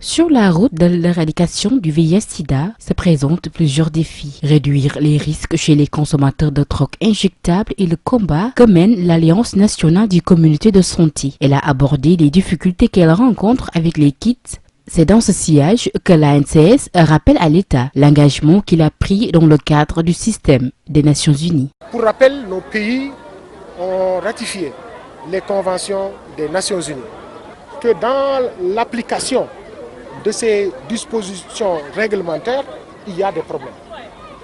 Sur la route de l'éradication du VIH-Sida se présentent plusieurs défis. Réduire les risques chez les consommateurs de drogue injectables et le combat que mène l'Alliance nationale des communautés de santé. Elle a abordé les difficultés qu'elle rencontre avec les kits. C'est dans ce sillage que l'ANCS rappelle à l'État l'engagement qu'il a pris dans le cadre du système des Nations Unies. Pour rappel, nos pays ont ratifié les conventions des Nations Unies. Que dans l'application de ces dispositions réglementaires, il y a des problèmes.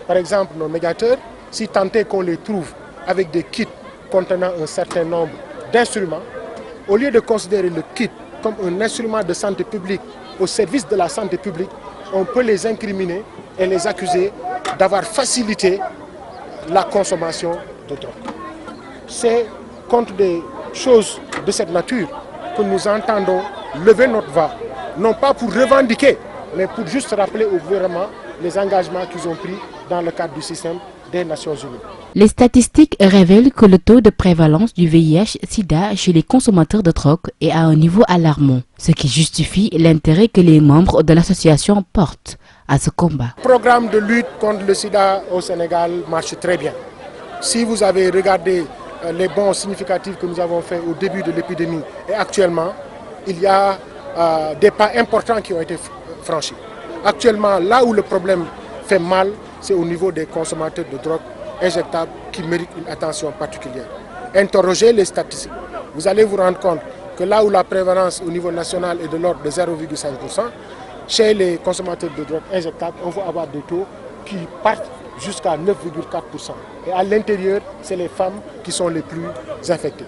Par exemple, nos médiateurs, si tant est qu'on les trouve avec des kits contenant un certain nombre d'instruments, au lieu de considérer le kit comme un instrument de santé publique au service de la santé publique, on peut les incriminer et les accuser d'avoir facilité la consommation de drogue. C'est contre des choses de cette nature que nous entendons lever notre voix, non pas pour revendiquer, mais pour juste rappeler au gouvernement les engagements qu'ils ont pris dans le cadre du système des Nations Unies. Les statistiques révèlent que le taux de prévalence du VIH-Sida chez les consommateurs de drogue est à un niveau alarmant, ce qui justifie l'intérêt que les membres de l'association portent à ce combat. Le programme de lutte contre le sida au Sénégal marche très bien. Si vous avez regardé les bons significatifs que nous avons faits au début de l'épidémie et actuellement, il y a des pas importants qui ont été franchis. Actuellement, là où le problème fait mal, c'est au niveau des consommateurs de drogue injectables qui méritent une attention particulière. Interrogez les statistiques. Vous allez vous rendre compte que là où la prévalence au niveau national est de l'ordre de 0,5%, chez les consommateurs de drogue injectables, on va avoir des taux qui partent jusqu'à 9,4%. Et à l'intérieur, c'est les femmes qui sont les plus infectées.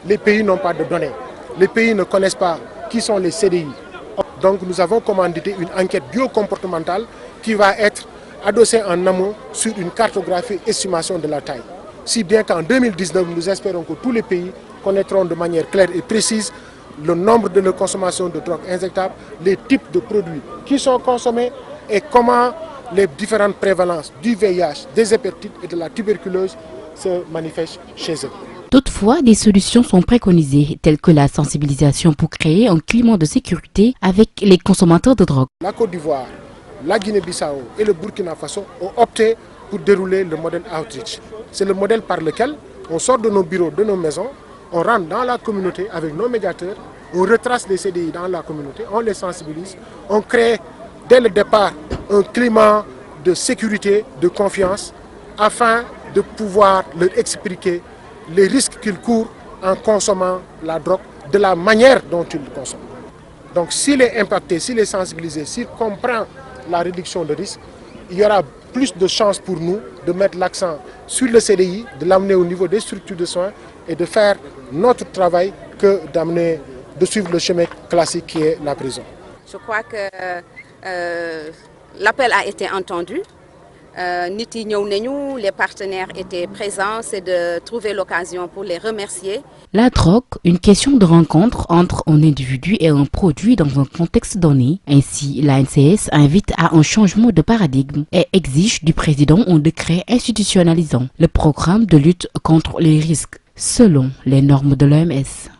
Les pays n'ont pas de données. Les pays ne connaissent pas qui sont les CDI. Donc nous avons commandité une enquête biocomportementale qui va être adossée en amont sur une cartographie et estimation de la taille. Si bien qu'en 2019, nous espérons que tous les pays connaîtront de manière claire et précise le nombre de la consommation de drogue injectable, les types de produits qui sont consommés et comment les différentes prévalences du VIH, des hépatites et de la tuberculose se manifestent chez eux. Toutefois, des solutions sont préconisées, telles que la sensibilisation pour créer un climat de sécurité avec les consommateurs de drogue. La Côte d'Ivoire, la Guinée-Bissau et le Burkina Faso ont opté pour dérouler le modèle Outreach. C'est le modèle par lequel on sort de nos bureaux, de nos maisons, on rentre dans la communauté avec nos médiateurs, on retrace les CDI dans la communauté, on les sensibilise, on crée dès le départ un climat de sécurité, de confiance, afin de pouvoir leur expliquer les risques qu'ils courent en consommant la drogue, de la manière dont ils le consomment. Donc s'il est impacté, s'il est sensibilisé, s'il comprend la réduction de risque, il y aura plus de chances pour nous de mettre l'accent sur le CDI, de l'amener au niveau des structures de soins et de faire notre travail que de suivre le chemin classique qui est la prison. Je crois que l'appel a été entendu. Les partenaires étaient présents, c'est de trouver l'occasion pour les remercier. La drogue, une question de rencontre entre un individu et un produit dans un contexte donné. Ainsi, l'ANCS invite à un changement de paradigme et exige du président un décret institutionnalisant le programme de lutte contre les risques selon les normes de l'OMS.